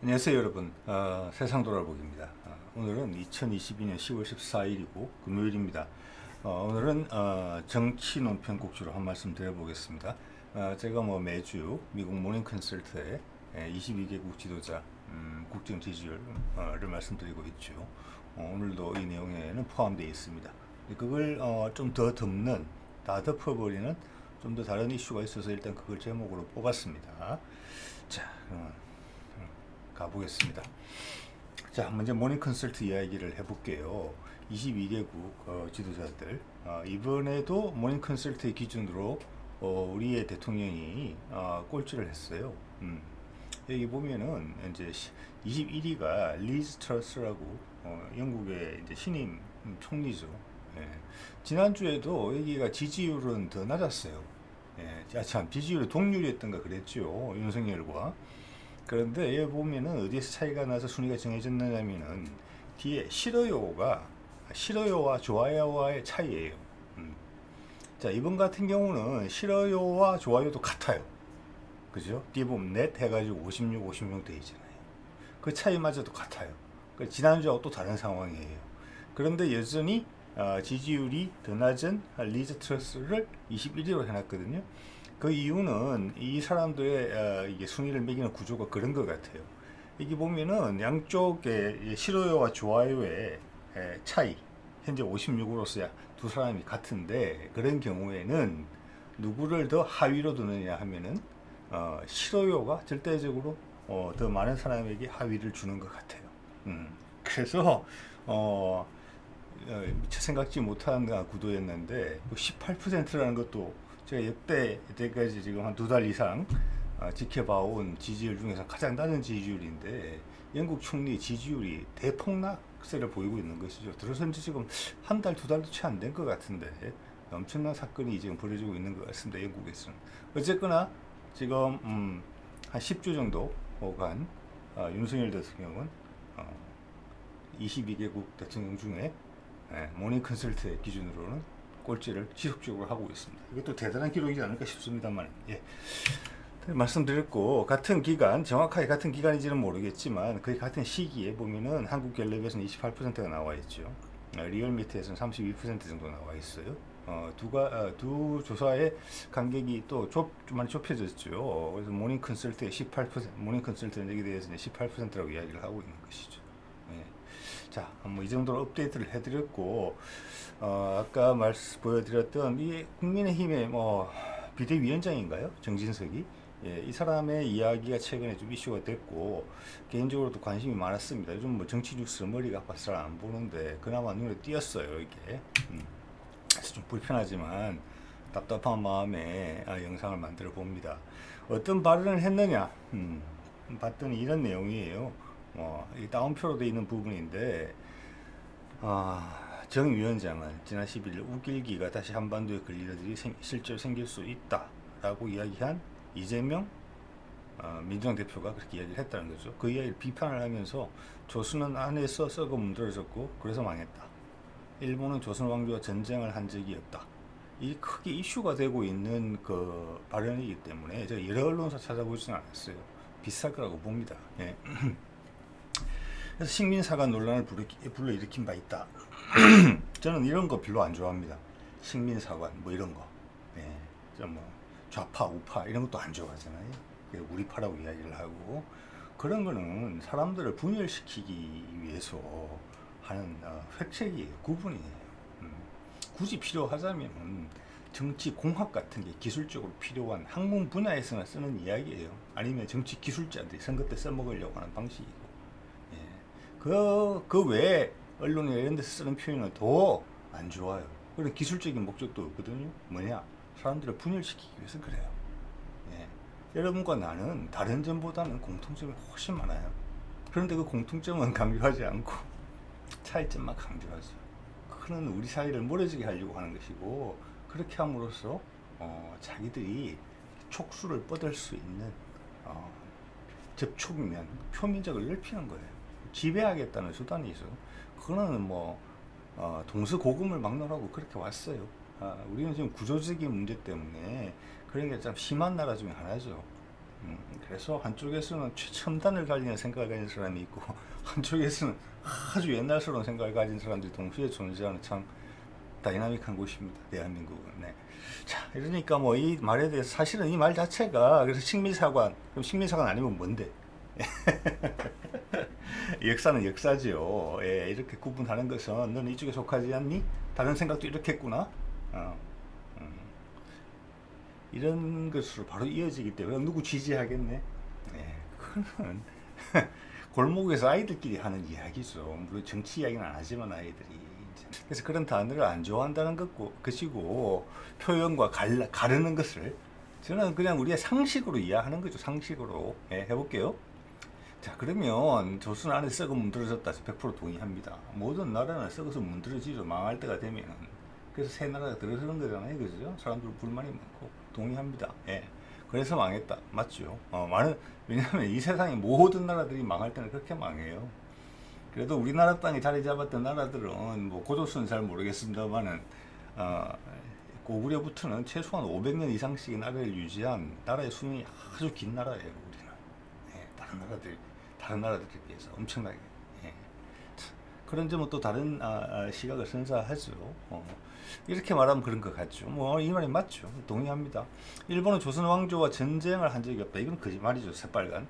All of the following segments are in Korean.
안녕하세요 여러분. 세상 돌아보기입니다. 오늘은 2022년 10월 14일이고 금요일입니다. 오늘은 정치 논평 곡주로 한 말씀 드려보겠습니다. 제가 매주 미국 모닝 컨설트의 22개국 지도자 국정 지지율을 말씀드리고 있죠. 오늘도 이 내용에는 포함되어 있습니다. 그걸 좀 더 덮는, 다 덮어버리는 좀 더 다른 이슈가 있어서 일단 그걸 제목으로 뽑았습니다. 자, 가보겠습니다. 자, 먼저 모닝 컨설트 이야기를 해볼게요. 22개국 지도자들, 이번에도 모닝 컨설트의 기준으로 우리의 대통령이 꼴찌를 했어요. 여기 보면은 이제 21위가 리즈 트러스라고 영국의 이제 신임 총리죠. 예. 지난주에도 여기가 지지율은 더 낮았어요. 예. 참 지지율이 동률이었던가 그랬죠. 윤석열과. 그런데 여기 보면은 어디에서 차이가 나서 순위가 정해졌느냐면은 뒤에 싫어요와 좋아요와의 차이예요. 자, 이번 같은 경우는 싫어요와 좋아요도 같아요. 그죠? 뒤에 보면 넷 해가지고 56, 56 돼 있잖아요. 그 차이마저도 같아요. 지난주하고 또 다른 상황이에요. 그런데 여전히 지지율이 더 낮은 리즈 트러스를 21위로 해놨거든요. 그 이유는 이 사람들의 이게 순위를 매기는 구조가 그런 것 같아요. 여기 보면은 양쪽의 싫어요와 좋아요의 차이, 현재 56으로서야 두 사람이 같은데, 그런 경우에는 누구를 더 하위로 두느냐 하면은 싫어요가 절대적으로 더 많은 사람에게 하위를 주는 것 같아요. 그래서 미처 생각지 못한 구도였는데 18%라는 것도 제가 역대 때까지 지금 한 두 달 이상 지켜봐온 지지율 중에서 가장 낮은 지지율인데, 영국 총리 지지율이 대폭락세를 보이고 있는 것이죠. 들어선 지 지금 한 달, 두 달도 채 안 된 것 같은데 엄청난 사건이 지금 벌어지고 있는 것 같습니다. 영국에서는. 어쨌거나 지금 한 10주 정도 간 윤석열 대통령은 22개국 대통령 중에 모닝 컨설트의 기준으로는 꼴찌를 지속적으로 하고 있습니다. 이것도 대단한 기록이지 않을까 싶습니다만, 예. 말씀드렸고, 같은 기간, 정확하게 같은 기간인지는 모르겠지만 그 같은 시기에 보면은 한국갤럽에서는 28%가 나와 있죠. 리얼미터에서는 32% 정도 나와 있어요. 두 조사의 간격이 또 좀 많이 좁혀졌죠. 그래서 모닝 컨설트의 18%, 모닝 컨설트는 여기 대해서는 18%라고 이야기를 하고 있는 것이죠. 예. 자, 이 정도로 업데이트를 해드렸고, 아까 보여드렸던 이 국민의힘의 비대위원장인가요? 정진석이. 예, 이 사람의 이야기가 최근에 좀 이슈가 됐고, 개인적으로도 관심이 많았습니다. 요즘 정치 뉴스를 머리가 아파서 잘 안 보는데 그나마 눈에 띄었어요, 이게. 그래서 좀 불편하지만 답답한 마음에 영상을 만들어 봅니다. 어떤 발언을 했느냐? 봤더니 이런 내용이에요. 이 다운표로 되어 있는 부분인데, 정 위원장은 지난 11일 우길기가 다시 한반도에 걸릴 일들이 실제로 생길 수 있다라고 이야기한 이재명 민주당 대표가 그렇게 이야기를 했다는 거죠. 그 이야기를 비판을 하면서 조선은 안에서 썩어 문드러졌고 그래서 망했다. 일본은 조선 왕조와 전쟁을 한 적이 없다. 이 크게 이슈가 되고 있는 그 발언이기 때문에 제가 여러 언론사 찾아보지는 않았어요. 비슷할 거라고 봅니다. 예. 그래서 식민사관 논란을 불러일으킨 바 있다. 저는 이런 거 별로 안 좋아합니다. 식민사관 이런 거. 예. 좌파 우파 이런 것도 안 좋아하잖아요. 우리 파라고 이야기를 하고, 그런 거는 사람들을 분열시키기 위해서 하는 획책이에요. 구분이에요. 굳이 필요하자면 정치 공학 같은 게 기술적으로 필요한 학문 분야에서나 쓰는 이야기예요. 아니면 정치 기술자들이 선거 때 써먹으려고 하는 방식이고. 예. 그 외에 언론이나 이런 데서 쓰는 표현은 더 안 좋아요. 그런 기술적인 목적도 없거든요. 뭐냐? 사람들을 분열시키기 위해서 그래요. 예. 여러분과 나는 다른 점보다는 공통점이 훨씬 많아요. 그런데 그 공통점은 강조하지 않고 차이점만 강조하죠. 그는 우리 사이를 멀어지게 하려고 하는 것이고, 그렇게 함으로써 자기들이 촉수를 뻗을 수 있는 접촉면, 표면적을 넓히는 거예요. 지배하겠다는 수단이죠. 그거는 동서고금을 막론하고 그렇게 왔어요. 우리는 지금 구조적인 문제 때문에 그런 게 참 심한 나라 중에 하나죠. 그래서 한쪽에서는 최첨단을 가지는 생각을 가진 사람이 있고 한쪽에서는 아주 옛날스러운 생각을 가진 사람들이 동시에 존재하는 참 다이나믹한 곳입니다. 대한민국은. 네. 자, 이러니까 뭐 이 말에 대해서 사실은 이 말 자체가 그래서 식민사관, 그럼 식민사관 아니면 뭔데? 역사는 역사지요. 예, 이렇게 구분하는 것은 너는 이쪽에 속하지 않니? 다른 생각도 이렇게 했구나. 음, 이런 것으로 바로 이어지기 때문에 누구 지지하겠네? 예, 그거는 골목에서 아이들끼리 하는 이야기죠. 물론 정치 이야기는 안 하지만 아이들이. 그래서 그런 단어를 안 좋아한다는 것이고 표현과 가르는 것을 저는 그냥 우리의 상식으로 이해하는 거죠. 상식으로. 예, 해볼게요. 자, 그러면 조선 안에 썩어 문드러졌다. 100% 동의합니다. 모든 나라는 썩어서 문드러지죠. 망할 때가 되면은. 그래서 새 나라가 들어서는 거잖아요. 그죠? 사람들 불만이 많고. 동의합니다. 예. 그래서 망했다. 맞죠? 왜냐하면 이 세상의 모든 나라들이 망할 때는 그렇게 망해요. 그래도 우리나라 땅에 자리 잡았던 나라들은 뭐 고조선은 잘 모르겠습니다만은 고구려부터는 최소한 500년 이상씩 나라를 유지한 나라의 수명이 아주 긴 나라예요. 우리는. 예, 다른 나라들에 비해서 엄청나게. 예. 그런 점은 또 다른 시각을 선사하죠. 이렇게 말하면 그런 것 같죠. 뭐 이 말이 맞죠. 동의합니다. 일본은 조선 왕조와 전쟁을 한 적이 없다. 이건 거짓말이죠. 새빨간.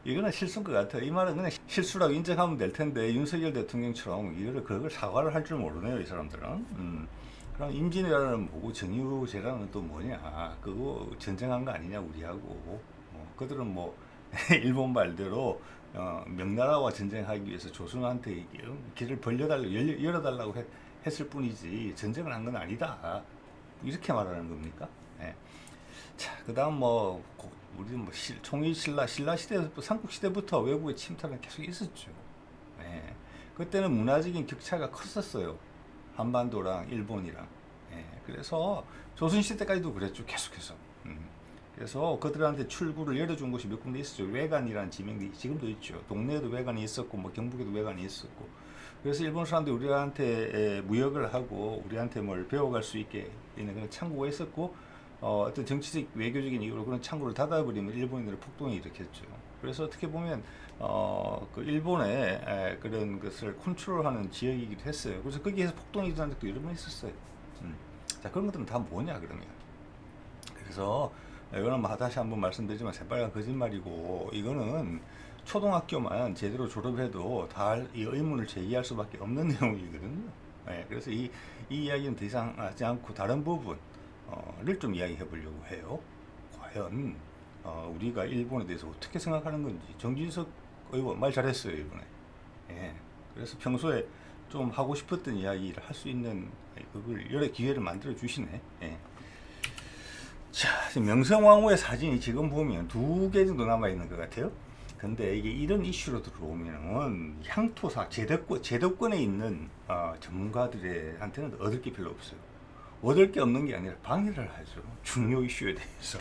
이거는 실수인 것 같아요. 이 말은 그냥 실수라고 인정하면 될 텐데 윤석열 대통령처럼 그걸 사과를 할 줄 모르네요. 이 사람들은. 그럼 임진왜란은 뭐고 정유재란은 또 뭐냐? 그거 전쟁한 거 아니냐 우리하고. 그들은 뭐 일본 말대로 명나라와 전쟁하기 위해서 조선한테 길을 열어달라고 했을 뿐이지 전쟁을 한 건 아니다. 이렇게 말하는 겁니까? 네. 자, 그다음 뭐 우리 뭐 신라 시대부터 삼국 시대부터 외국의 침탈은 계속 있었죠. 네. 그때는 문화적인 격차가 컸었어요. 한반도랑 일본이랑. 네. 그래서 조선 시대까지도 그랬죠. 계속해서. 그래서 그들한테 출구를 열어준 곳이 몇 군데 있었죠. 외관이라는 지명이 지금도 있죠. 동네에도 외관이 있었고, 뭐 경북에도 외관이 있었고. 그래서 일본 사람들이 우리한테 무역을 하고 우리한테 뭘 배워갈 수 있게 있는 그런 창구가 있었고, 어떤 정치적 외교적인 이유로 그런 창구를 닫아버리면 일본인들의 폭동이 일으켰죠. 그래서 어떻게 보면 그 일본의 그런 것을 컨트롤하는 지역이기도 했어요. 그래서 거기에서 폭동이 일어난 적도 여러 번 있었어요. 자, 그런 것들은 다 뭐냐 그러면. 그래서 이거는 뭐 다시 한번 말씀드리지만 새빨간 거짓말이고 이거는 초등학교만 제대로 졸업해도 다 이 의문을 제기할 수밖에 없는 내용이거든요. 네, 그래서 이 이야기는 더 이상 하지 않고 다른 부분을 좀 이야기해 보려고 해요. 과연 우리가 일본에 대해서 어떻게 생각하는 건지. 정진석 의원 말 잘했어요 이번에. 예, 그래서 평소에 좀 하고 싶었던 이야기를 할 수 있는 그걸 여러 기회를 만들어 주시네. 예. 자, 명성황후의 사진이 지금 보면 2개 정도 남아있는 것 같아요. 근데 이게 이런 이슈로 들어오면은 향토사, 제도권에 있는 전문가들한테는 얻을 게 별로 없어요. 얻을 게 없는 게 아니라 방해를 하죠. 중요 이슈에 대해서.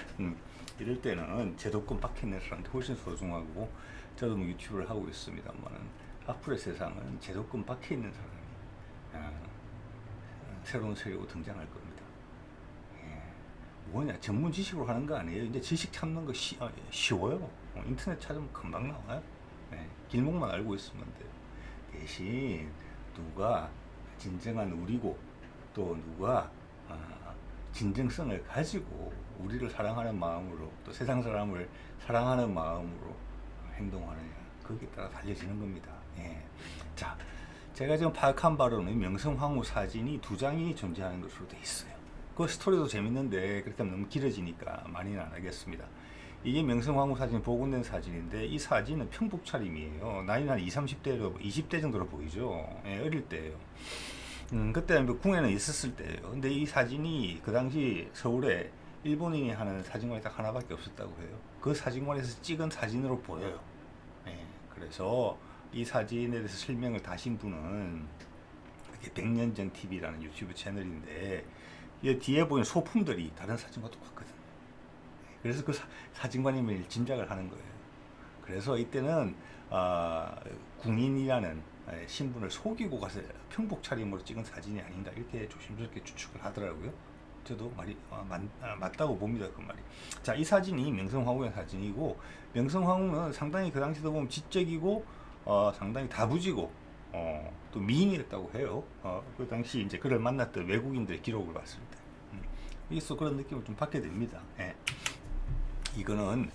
이럴 때는 제도권 밖에 있는 사람한테 훨씬 소중하고, 저도 뭐 유튜브를 하고 있습니다만은 앞으로의 세상은 제도권 밖에 있는 사람이 새로운 세력으로 등장할 겁니다. 뭐냐, 전문 지식으로 하는 거 아니에요. 이제 지식 찾는 거 쉬워요. 인터넷 찾으면 금방 나와요. 네, 길목만 알고 있으면 돼요. 대신 누가 진정한 우리고 또 누가 진정성을 가지고 우리를 사랑하는 마음으로 또 세상 사람을 사랑하는 마음으로 행동하느냐, 거기에 따라 달려지는 겁니다. 예. 자, 제가 지금 파악한 바로는 명성황후 사진이 2장이 존재하는 것으로 돼 있어요. 그 스토리도 재밌는데 그렇게 하면 너무 길어지니까 많이는 안 하겠습니다. 이게 명성황후 사진 복원된 사진인데 이 사진은 평북 차림이에요. 나이는 한 20, 30대로 20대 정도로 보이죠. 예, 어릴 때예요. 그때 뭐 궁에는 있었을 때예요. 근데 이 사진이 그 당시 서울에 일본인이 하는 사진관이 딱 하나밖에 없었다고 해요. 그 사진관에서 찍은 사진으로 보여요. 예, 그래서 이 사진에 대해서 설명을 다신 분은 100년 전 TV라는 유튜브 채널인데 이 뒤에 보이는 소품들이 다른 사진과 똑같거든. 그래서 그 사진관님이 짐작을 하는 거예요. 그래서 이때는 궁인이라는 신분을 속이고 가서 평복 차림으로 찍은 사진이 아닌가 이렇게 조심스럽게 추측을 하더라고요. 저도 말이 맞다고 봅니다. 그 말이. 자, 이 사진이 명성황후의 사진이고, 명성황후는 상당히 그 당시도 보면 지적이고 상당히 다부지고 또 미인이었다고 해요. 그 당시 이제 그를 만났던 외국인들의 기록을 봤을 때 여기서 그런 느낌을 좀 받게 됩니다. 예. 이거는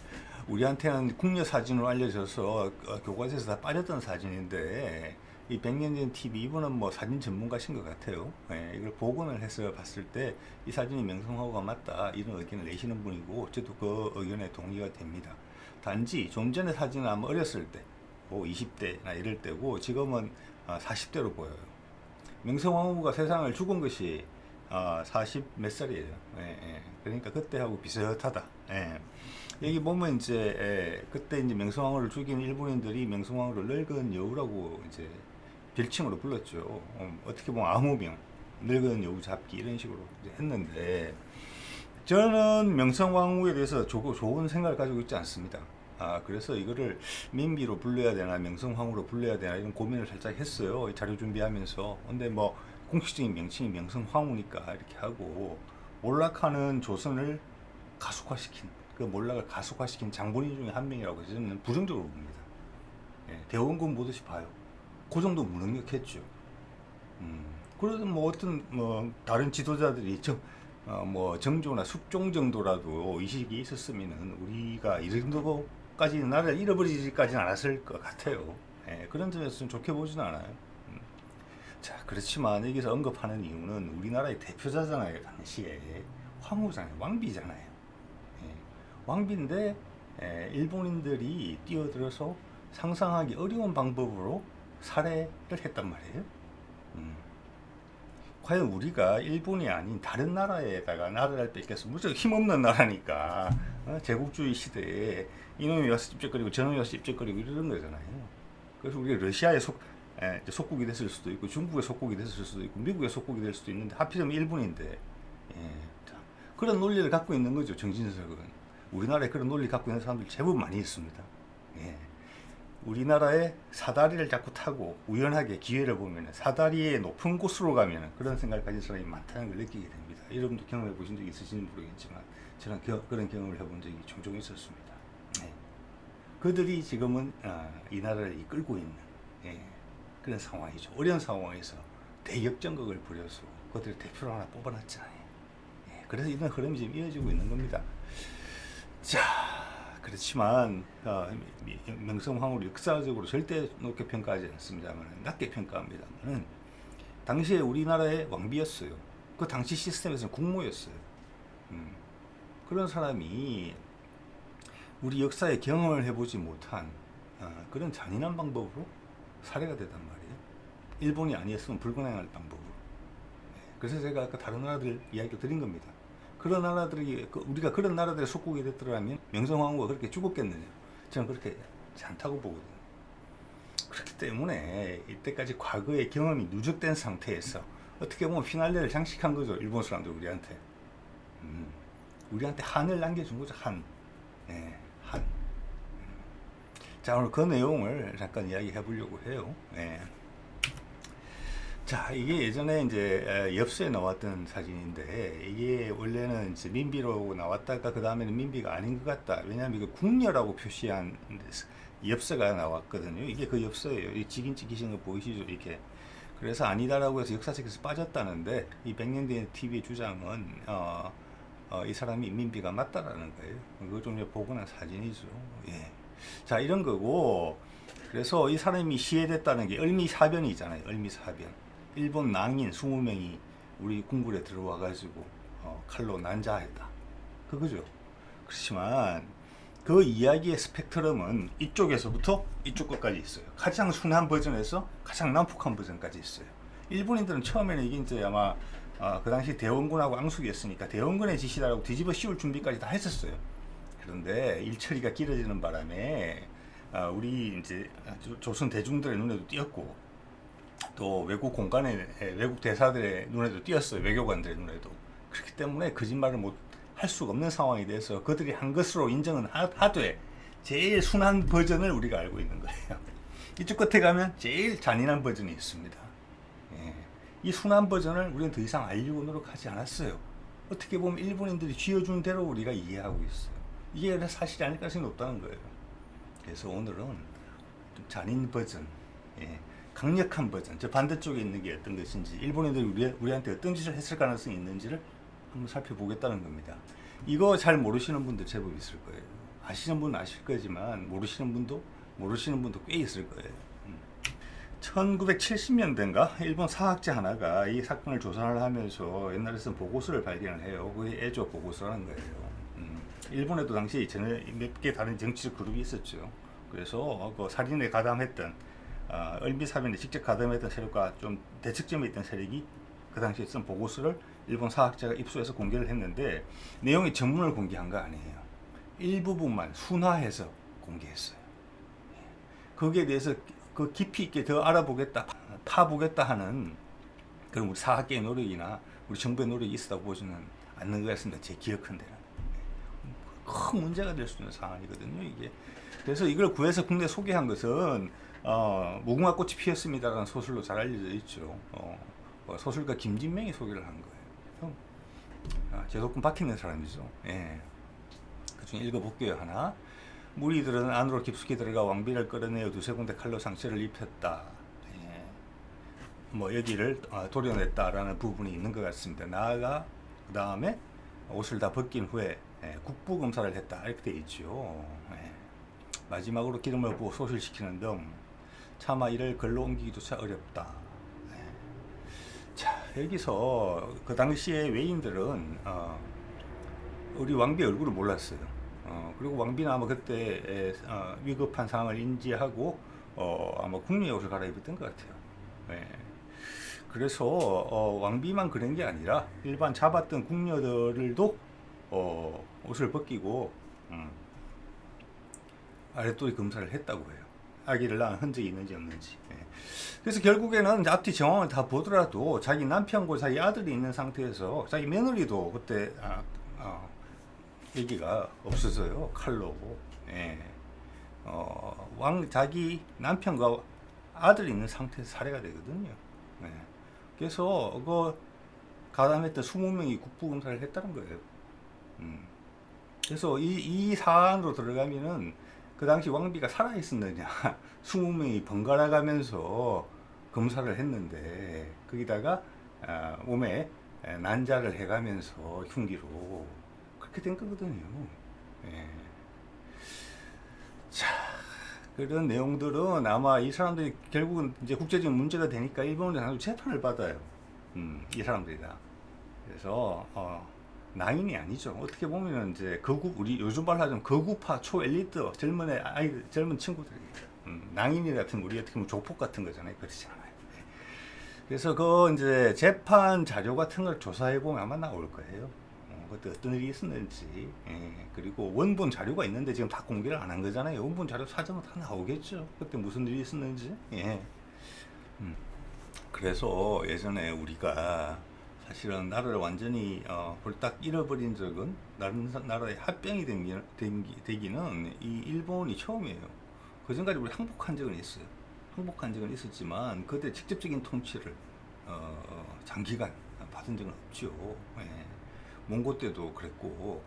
우리한테는 국녀 사진으로 알려져서 교과서에서 다 빠졌던 사진인데, 이 백년전 TV 이분은 뭐 사진 전문가신 것 같아요. 예, 이걸 복원을 해서 봤을 때 이 사진이 명성황후가 맞다 이런 의견을 내시는 분이고, 저도 그 의견에 동의가 됩니다. 단지 좀 전에 사진은 아마 어렸을 때, 뭐 20대나 이럴 때고, 지금은 40대로 보여요. 명성황후가 세상을 죽은 것이 40 몇 살이에요. 예, 예. 그러니까 그때하고 비슷하다. 예. 여기 보면 이제 그때 이제 명성황후를 죽인 일본인들이 명성황후를 늙은 여우라고 이제 별칭으로 불렀죠. 어떻게 보면 암호명, 늙은 여우 잡기 이런 식으로 이제 했는데, 저는 명성황후에 대해서 좋은 생각을 가지고 있지 않습니다. 그래서 이거를 민비로 불러야 되나 명성황후로 불러야 되나 이런 고민을 살짝 했어요. 자료 준비하면서. 근데 뭐 공식적인 명칭이 명성황후니까 이렇게 하고, 몰락하는 조선을 가속화시킨, 그 몰락을 가속화시킨 장본인 중에 한 명이라고 저는 부정적으로 봅니다. 예, 대원군 보듯이 봐요. 그 정도 무능력했죠. 그래도 뭐 어떤 뭐 다른 지도자들이 뭐 정조나 숙종 정도라도 의식이 있었으면은 우리가 이 정도까지 나라를 잃어버리지까지는 않았을 것 같아요. 예, 그런 점에서는 좋게 보지는 않아요. 자, 그렇지만 여기서 언급하는 이유는 우리나라의 대표자잖아요. 당시에 황후잖아요. 왕비잖아요. 예, 왕비인데 일본인들이 뛰어들어서 상상하기 어려운 방법으로 살해를 했단 말이에요. 과연 우리가 일본이 아닌 다른 나라에다가 나라를 뺏겨서 무척 힘없는 나라니까 제국주의 시대에 이놈이 와서 찝쩍거리고 저놈이 와서 찝쩍거리고 이러는 거잖아요. 그래서 우리가 러시아에 속국이 됐을 수도 있고, 중국의 속국이 됐을 수도 있고, 미국의 속국이 될 수도 있는데 하필이면 일본인데, 예, 그런 논리를 갖고 있는 거죠. 정진석은 우리나라에 그런 논리 갖고 있는 사람들 제법 많이 있습니다. 예. 우리나라의 사다리를 자꾸 타고 우연하게 기회를 보면 사다리의 높은 곳으로 가면 그런 생각을 가진 사람이 많다는 걸 느끼게 됩니다. 여러분도 경험해 보신 적이 있으신지 모르겠지만 저는 그런 경험을 해본 적이 종종 있었습니다. 네. 그들이 지금은 이 나라를 이끌고 있는 그런 상황이죠. 어려운 상황에서 대역전극을 벌여서 그들을 대표로 하나 뽑아놨잖아요. 그래서 이런 흐름이 지금 이어지고 있는 겁니다. 자, 그렇지만 명성황후를 역사적으로 절대 높게 평가하지 않습니다만, 낮게 평가합니다만은 당시에 우리나라의 왕비였어요. 그 당시 시스템에서는 국모였어요. 그런 사람이 우리 역사에 경험을 해보지 못한 그런 잔인한 방법으로 살해가 되단 말이에요. 일본이 아니었으면 불가능할 방법으로. 그래서 제가 아까 다른 나라들 이야기를 드린 겁니다. 그런 나라들이, 우리가 그런 나라들의 속국이 됐더라면 명성황후가 그렇게 죽었겠느냐? 저는 그렇게 않다고 보거든요. 그렇기 때문에 이때까지 과거의 경험이 누적된 상태에서 어떻게 보면 피날레를 장식한 거죠. 일본 사람들 우리한테. 우리한테 한을 남겨준 거죠. 한. 네, 한. 자, 오늘 그 내용을 잠깐 이야기해 보려고 해요. 네. 자, 이게 예전에 이제 엽서에 나왔던 사진인데, 이게 원래는 이제 민비로 나왔다가 그 다음에는 민비가 아닌 것 같다. 왜냐하면 이거 국녀라고 표시한 엽서가 나왔거든요. 이게 그 엽서예요. 이 직인 찍히신 거 보이시죠? 이렇게. 그래서 아니다라고 해서 역사책에서 빠졌다는데, 이 백년된 TV의 주장은 이 사람이 민비가 맞다라는 거예요. 그거 좀 복원한 사진이죠. 예. 자, 이런 거고, 그래서 이 사람이 시해됐다는 게 을미사변이잖아요. 을미사변. 일본 낭인 20명이 우리 궁궐에 들어와 가지고 칼로 난자했다. 그거죠. 그렇지만 그 이야기의 스펙트럼은 이쪽에서부터 이쪽 끝까지 있어요. 가장 순한 버전에서 가장 난폭한 버전까지 있어요. 일본인들은 처음에는 이게 이제 아마 그 당시 대원군하고 앙숙이었으니까 대원군의 지시다라고 뒤집어 씌울 준비까지 다 했었어요. 그런데 일처리가 길어지는 바람에 우리 이제 조선 대중들의 눈에도 띄었고, 또 외국 공간에 외국 대사들의 눈에도 띄었어요. 외교관들의 눈에도. 그렇기 때문에 거짓말을 못 할 수가 없는 상황이 돼서 그들이 한 것으로 인정은 하되 제일 순한 버전을 우리가 알고 있는 거예요. 이쪽 끝에 가면 제일 잔인한 버전이 있습니다. 이 순한 버전을 우리는 더 이상 알려고 노력하지 않았어요. 어떻게 보면 일본인들이 쥐어준 대로 우리가 이해하고 있어요. 이게 사실이 아닐 가능성이 높다는 거예요. 그래서 오늘은 좀 잔인 버전, 예, 강력한 버전, 저 반대쪽에 있는 게 어떤 것인지, 일본인들이 우리한테 어떤 짓을 했을 가능성이 있는지를 한번 살펴보겠다는 겁니다. 이거 잘 모르시는 분들 제법 있을 거예요. 아시는 분은 아실 거지만 모르시는 분도 꽤 있을 거예요. 1970년대인가 일본 사학자 하나가 이 사건을 조사를 하면서 옛날에 쓴 보고서를 발견을 해요. 그게 에조 보고서라는 거예요. 일본에도 당시 몇 개 다른 정치적 그룹이 있었죠. 그래서 그 살인에 가담했던 을미사변에 직접 가담했던 세력과 좀 대척점에 있던 세력이 그 당시에 쓴 보고서를 일본 사학자가 입수해서 공개를 했는데 내용이 전문을 공개한 거 아니에요. 일부분만 순화해서 공개했어요. 거기에 대해서 그 깊이 있게 더 알아보겠다, 파보겠다 하는 그런 우리 사학계의 노력이나 우리 정부의 노력이 있었다고 보지는 않는 것 같습니다. 제 기억한데는. 큰 문제가 될 수 있는 상황이거든요, 이게. 그래서 이걸 구해서 국내 소개한 것은 무궁화 꽃이 피었습니다라는 소설로 잘 알려져 있죠. 소설가 김진명이 소개를 한 거예요. 제도권 박히는 사람이죠. 예. 그중에 읽어볼게요, 하나. 무리들은 안으로 깊숙이 들어가 왕비를 끌어내어 두세 군데 칼로 상처를 입혔다. 예. 뭐 여기를 도려냈다라는 부분이 있는 것 같습니다. 나아가 그 다음에 옷을 다 벗긴 후에 국부 검사를 했다 이렇게 돼 있죠. 예. 마지막으로 기름을 부어 소실시키는 등 차마 이를 글로 옮기기조차 어렵다. 예. 자, 여기서 그 당시에 외인들은 우리 왕비 얼굴을 몰랐어요. 그리고 왕비는 아마 그때 위급한 상황을 인지하고 아마 궁녀의 옷을 갈아입었던 것 같아요. 예. 그래서 왕비만 그런 게 아니라 일반 잡았던 궁녀들도 옷을 벗기고 아랫도리 검사를 했다고 해요. 아기를 낳은 흔적이 있는지 없는지. 예. 그래서 결국에는 앞뒤 정황을 다 보더라도 자기 남편과 자기 아들이 있는 상태에서 자기 며느리도 그때 얘기가 없어져요. 칼로. 예. 자기 남편과 아들이 있는 상태에서 살해가 되거든요. 예. 그래서 그 가담했던 20명이 국부검사를 했다는 거예요. 그래서 이 사안으로 들어가면은 그 당시 왕비가 살아있었느냐 20명이 번갈아 가면서 검사를 했는데 거기다가 몸에 난자를 해가면서 흉기로 그렇게 된 거거든요. 예. 자, 그런 내용들은 아마 이 사람들이 결국은 이제 국제적인 문제가 되니까 일본에서 재판을 받아요. 이 사람들이 다. 그래서 낭인이 아니죠. 어떻게 보면은 이제 우리 요즘 말로 하자면 거구파 초엘리트 젊은 친구들입니다. 낭인이 같은 우리 어떻게 보면 조폭 같은 거잖아요. 그렇지 않아요. 네. 그래서 그 이제 재판 자료 같은 걸 조사해 보면 아마 나올 거예요. 그때 어떤 일이 있었는지. 예. 그리고 원본 자료가 있는데 지금 다 공개를 안 한 거잖아요. 원본 자료 사전은 다 나오겠죠. 그때 무슨 일이 있었는지. 예. 그래서 예전에 우리가 사실은 나라를 완전히 홀딱 잃어버린 적은 다른 나라의 합병이 되기는 이 일본이 처음이에요. 그 전까지 우리 항복한 적은 있어요. 항복한 적은 있었지만 그때 직접적인 통치를 장기간 받은 적은 없죠. 예. 몽고 때도 그랬고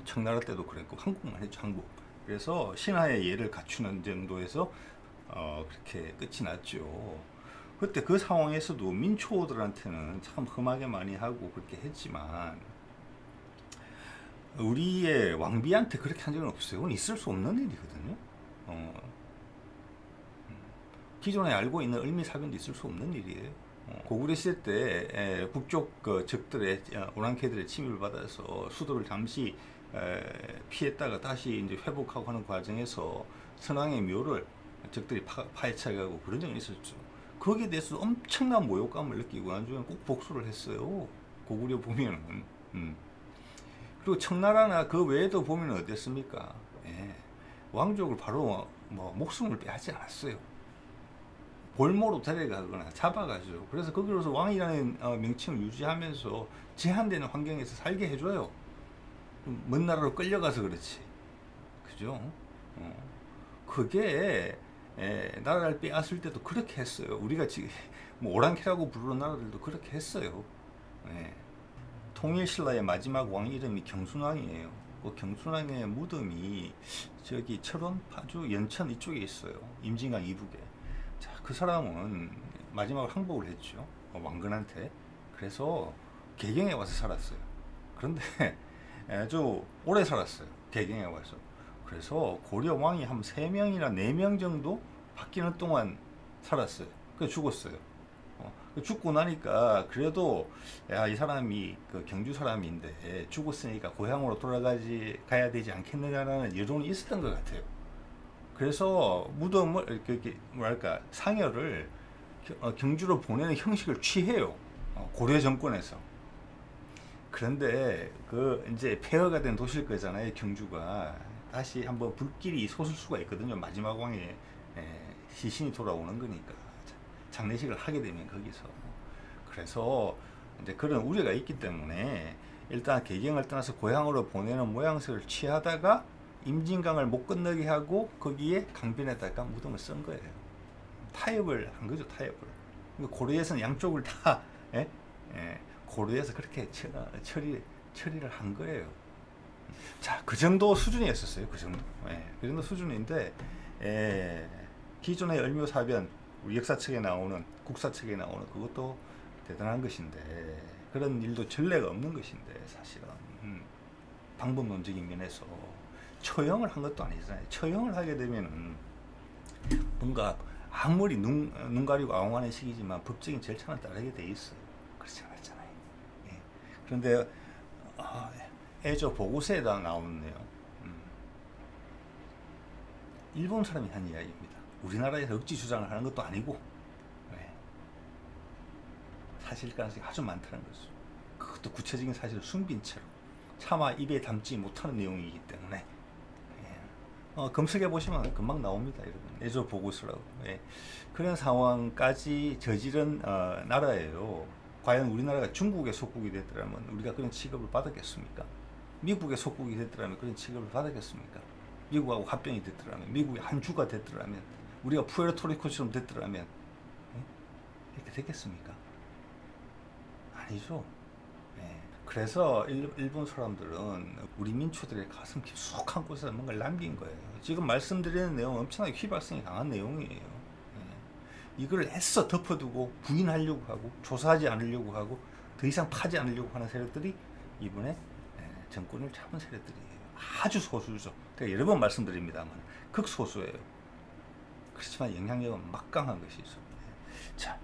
청나라 때도 그랬고 한국만 했죠. 한국. 그래서 신하의 예를 갖추는 정도에서 그렇게 끝이 났죠. 그때 그 상황에서도 민초들한테는 참 험하게 많이 하고 그렇게 했지만 우리의 왕비한테 그렇게 한 적은 없어요. 그건 있을 수 없는 일이거든요. 기존에 알고 있는 을미사변도 있을 수 없는 일이에요. 고구려 시대 때 북쪽 그 적들의 오랑캐들의 침입을 받아서 수도를 잠시 피했다가 다시 이제 회복하고 하는 과정에서 선왕의 묘를 적들이 파헤쳐가고 그런 적이 있었죠. 거기에 대해서 엄청난 모욕감을 느끼고 나중에 꼭 복수를 했어요. 고구려 보면은. 그리고 청나라나 그 외에도 보면 어땠습니까? 예. 왕족을 바로 뭐 목숨을 빼앗지 않았어요. 볼모로 데려가거나 잡아가죠. 그래서 거기로서 왕이라는 명칭을 유지하면서 제한되는 환경에서 살게 해줘요. 먼 나라로 끌려가서 그렇지. 그죠? 그게 나라를 빼앗을 때도 그렇게 했어요. 우리가 지금 뭐 오랑캐라고 부르는 나라들도 그렇게 했어요. 예. 통일신라의 마지막 왕 이름이 경순왕이에요. 그 경순왕의 무덤이 저기 철원, 파주, 연천 이쪽에 있어요. 임진강 이북에. 자, 그 사람은 마지막으로 항복을 했죠. 왕건한테. 그래서 개경에 와서 살았어요. 그런데 아주 오래 살았어요. 개경에 와서. 그래서 고려 왕이 한 3명이나 4명 정도 바뀌는 동안 살았어요. 그래서 죽었어요. 죽고 나니까 그래도 야, 이 사람이 그 경주 사람인데 죽었으니까 고향으로 가야 되지 않겠느냐라는 여론이 있었던 것 같아요. 그래서 무덤을 이렇게 뭐랄까 상여를 경주로 보내는 형식을 취해요. 고려 정권에서. 그런데 그 이제 폐허가 된 도시일 거잖아요. 경주가 다시 한번 불길이 솟을 수가 있거든요. 마지막 왕의 시신이 돌아오는 거니까 장례식을 하게 되면 거기서. 그래서 이제 그런 우려가 있기 때문에 일단 개경을 떠나서 고향으로 보내는 모양새를 취하다가 임진강을 못 건너게 하고 거기에 강변에다가 무덤을 쓴 거예요. 타협을 한 거죠. 타협을. 고려에서는 양쪽을 다 고려에서 그렇게 처리를 한 거예요. 자, 그 정도 수준이었었어요. 그 정도. 그 정도 수준인데 기존의 을묘사변 우리 역사책에 나오는 국사책에 나오는 그것도 대단한 것인데 그런 일도 전례가 없는 것인데 사실은 방법론적인 면에서 처형을 한 것도 아니잖아요. 처형을 하게 되면은 뭔가 아무리 눈 가리고 아웅하는 시기지만 법적인 절차는 따르게 돼 있어요. 그렇지 않았잖아요. 그런데 애저 보고서에 나오네요. 일본 사람이 한 이야기입니다. 우리나라에서 억지 주장을 하는 것도 아니고 사실 가능성이 아주 많다는 거죠. 그것도 구체적인 사실을 숨긴 채로 차마 입에 담지 못하는 내용이기 때문에 검색해 보시면 금방 나옵니다, 여러분. 애조 보고서라고. 그런 상황까지 저지른 나라예요. 과연 우리나라가 중국의 속국이 됐더라면 우리가 그런 취급을 받았겠습니까? 미국의 속국이 됐더라면 그런 취급을 받았겠습니까? 미국하고 합병이 됐더라면, 미국의 한 주가 됐더라면, 우리가 푸에르토리코처럼 됐더라면 이렇게 됐겠습니까? 아니죠. 그래서 일본 사람들은 우리 민초들의 가슴 깊숙한 곳에서 뭔가를 남긴 거예요. 지금 말씀드리는 내용은 엄청나게 휘발성이 강한 내용이에요. 이걸 애써 덮어두고 부인하려고 하고 조사하지 않으려고 하고 더 이상 파지 않으려고 하는 세력들이 이번에 정권을 잡은 세력들이에요. 아주 소수죠. 제가 여러 번 말씀드립니다만 극소수예요. 그렇지만 영향력은 막강한 것이죠. 자,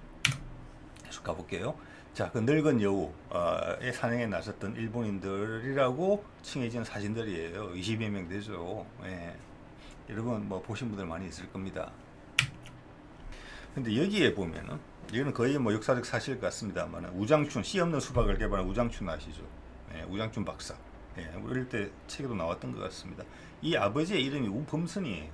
계속 가볼게요. 자, 그 늙은 여우의 사냥에 나섰던 일본인들이라고 칭해진 사진들이에요. 20여 명 되죠. 여러분 뭐 보신 분들 많이 있을 겁니다. 근데 여기에 보면은 이거는 거의 뭐 역사적 사실 같습니다만 우장춘, 씨 없는 수박을 개발한 우장춘 아시죠? 우장춘 박사. 어릴 때 책에도 나왔던 것 같습니다. 이 아버지의 이름이 우범선이에요.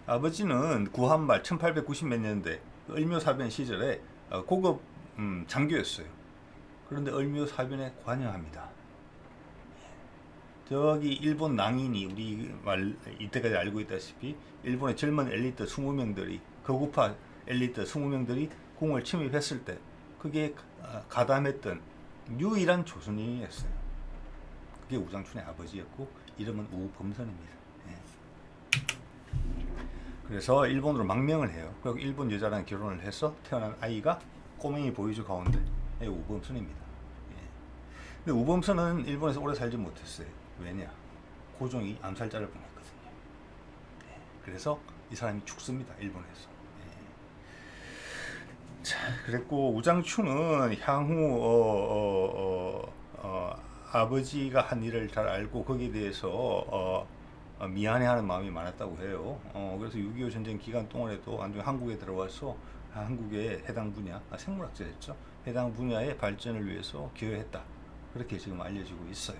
아버지는 구한말 1890 몇 년대 을묘사변 시절에 고급 장교였어요. 그런데 을묘사변에 관여합니다. 저기 일본 낭인이 우리 이때까지 알고 있다시피 일본의 젊은 엘리트 20명들이 거구파 엘리트 20명들이 궁을 침입했을 때 그게 가담했던 유일한 조선인이었어요. 그게 우장춘의 아버지였고 이름은 우범선입니다. 그래서 일본으로 망명을 해요. 그리고 일본 여자랑 결혼을 해서 태어난 아이가 꼬맹이 보이즈 가운데 우범선입니다. 근데 우범선은 일본에서 오래 살지 못했어요. 왜냐? 고종이 암살자를 보냈거든요. 그래서 이 사람이 죽습니다. 일본에서. 자, 그랬고 우장춘은 향후 아버지가 한 일을 잘 알고 거기에 대해서 미안해하는 마음이 많았다고 해요. 그래서 6.25 전쟁 기간 동안에도 한국에 들어와서 한국의 해당 분야, 생물학자였죠. 해당 분야의 발전을 위해서 기여했다. 그렇게 지금 알려지고 있어요.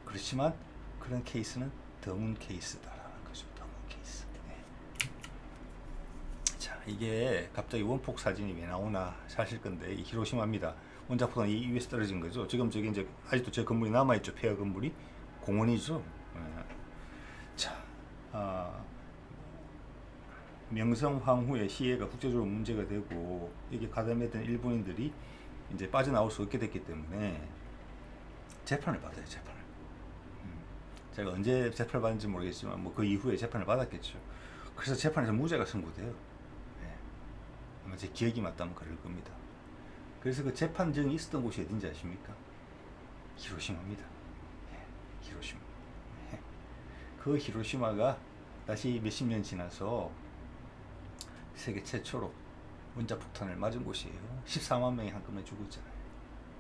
그렇지만 그런 케이스는 드문 케이스다라는 거죠. 드문 케이스. 자, 이게 갑자기 원폭 사진이 왜 나오나 사실 건데 이 히로시마입니다. 원자포탄이 이 위에서 떨어진 거죠. 지금 저기 이제 아직도 저 건물이 남아 있죠. 폐허 건물이 공원이죠. 자, 명성 황후의 시해가 국제적으로 문제가 되고 이게 가담했던 일본인들이 이제 빠져나올 수 없게 됐기 때문에 재판을 받아요. 재판을. 제가 언제 재판을 받는지 모르겠지만 뭐 그 이후에 재판을 받았겠죠. 그래서 재판에서 무죄가 선고돼요. 예. 아마 제 기억이 맞다면 그럴 겁니다. 그래서 그 재판정이 있었던 곳이 어딘지 아십니까? 히로시마입니다. 예. 히로시마. 예. 그 히로시마가 다시 몇십 년 지나서 세계 최초로 원자폭탄을 맞은 곳이에요. 14만 명이 한꺼번에 죽었잖아요.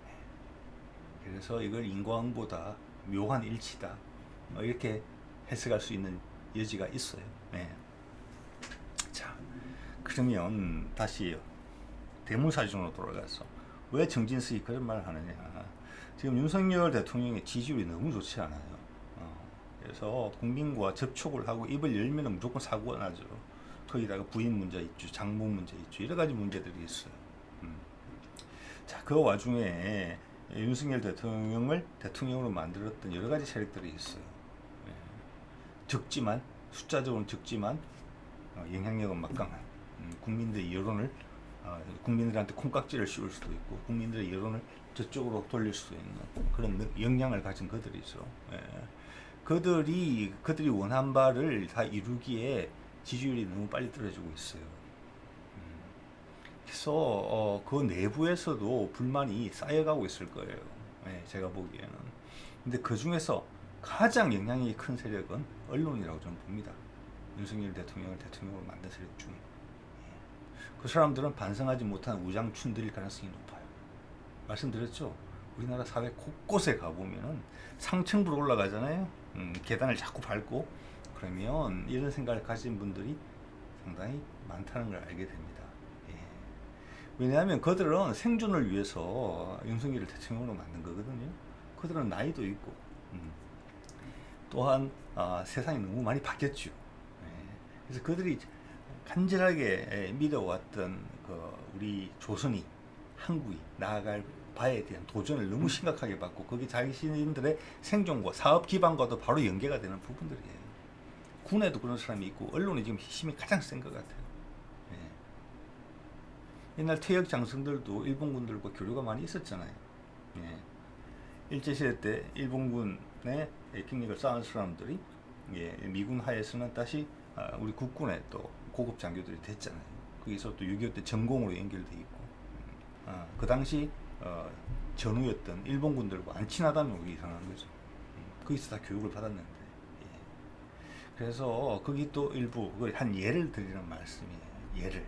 예. 그래서 이걸 인과응보다 묘한 일치다, 이렇게 해석할 수 있는 여지가 있어요. 예. 자, 그러면 다시 대문사진으로 돌아가서 왜 정진석이 그런 말을 하느냐. 지금 윤석열 대통령의 지지율이 너무 좋지 않아요. 그래서 국민과 접촉을 하고 입을 열면 무조건 사고가 나죠. 거기다가 부인 문제 있죠, 장모 문제 있죠, 여러 가지 문제들이 있어요. 자, 그 와중에 윤석열 대통령을 대통령으로 만들었던 여러 가지 세력들이 있어요. 예. 적지만, 숫자적으로는 적지만 영향력은 막강한, 국민들의 여론을, 국민들한테 콩깍지를 씌울 수도 있고 국민들의 여론을 저쪽으로 돌릴 수도 있는 그런 역량을 가진 그들이죠. 예. 그들이 원한 바를 다 이루기에 지지율이 너무 빨리 떨어지고 있어요. 그래서 그 내부에서도 불만이 쌓여가고 있을 거예요. 예, 제가 보기에는. 근데 그 중에서 가장 영향력이 큰 세력은 언론이라고 저는 봅니다. 윤석열 대통령을 대통령으로 만든 세력 중에. 그 사람들은 반성하지 못한 우장춘들일 가능성이 높아요. 말씀드렸죠? 우리나라 사회 곳곳에 가보면은 상층부로 올라가잖아요. 계단을 자꾸 밟고. 그러면 이런 생각을 가진 분들이 상당히 많다는 걸 알게 됩니다. 예. 왜냐하면 그들은 생존을 위해서 윤석열을 대통령으로 만든 거거든요. 그들은 나이도 있고, 또한 세상이 너무 많이 바뀌었죠. 예. 그래서 그들이 간절하게 믿어왔던 우리 조선이, 한국이 나아갈 바에 대한 도전을 너무 심각하게 받고 거기 자신들의 생존과 사업 기반과도 바로 연계가 되는 부분들이에요. 군에도 그런 사람이 있고 언론이 지금 힘이 가장 센 것 같아요. 예. 옛날 퇴역 장성들도 일본군들과 교류가 많이 있었잖아요. 예. 일제시대 때 일본군의 경력을 쌓은 사람들이 미군 하에서는 다시 우리 국군에 또 고급 장교들이 됐잖아요. 거기서 또 6.25 때 전공으로 연결돼 있고, 그 당시 전우였던 일본군들과 안 친하다면 오기 이상한 거죠. 거기서 다 교육을 받았는데. 그래서 거기 또 일부 한 예를 드리는 말씀이에요. 예를.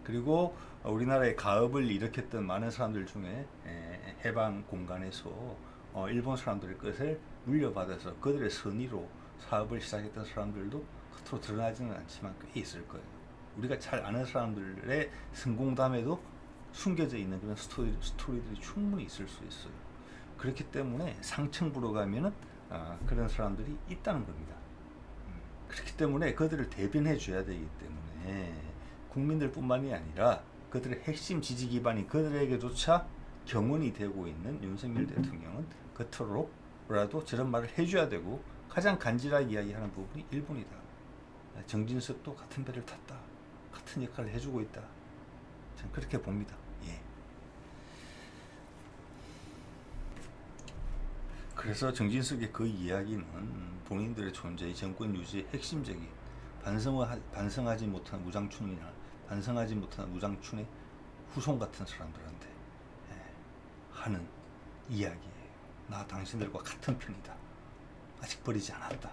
그리고 우리나라의 가업을 일으켰던 많은 사람들 중에 해방 공간에서 일본 사람들의 것을 물려받아서 그들의 선의로 사업을 시작했던 사람들도 겉으로 드러나지는 않지만 꽤 있을 거예요. 우리가 잘 아는 사람들의 성공담에도 숨겨져 있는 그런 스토리들이 충분히 있을 수 있어요. 그렇기 때문에 상층부로 가면은 그런 사람들이 있다는 겁니다. 그렇기 때문에 그들을 대변해 줘야 되기 때문에 국민들뿐만이 아니라 그들의 핵심 지지 기반이 그들에게조차 경원이 되고 있는 윤석열 대통령은 겉으로라도 저런 말을 해줘야 되고 가장 간지나게 이야기하는 부분이 일본이다. 정진석도 같은 배를 탔다. 같은 역할을 해주고 있다. 저는 그렇게 봅니다. 예. 그래서 정진석의 그 이야기는 본인들의 존재의 정권 유지의 핵심적인 반성하지 못한 우장춘이나 반성하지 못한 우장춘의 후손 같은 사람들한테 하는 이야기예요. 나 당신들과 같은 편이다. 아직 버리지 않았다.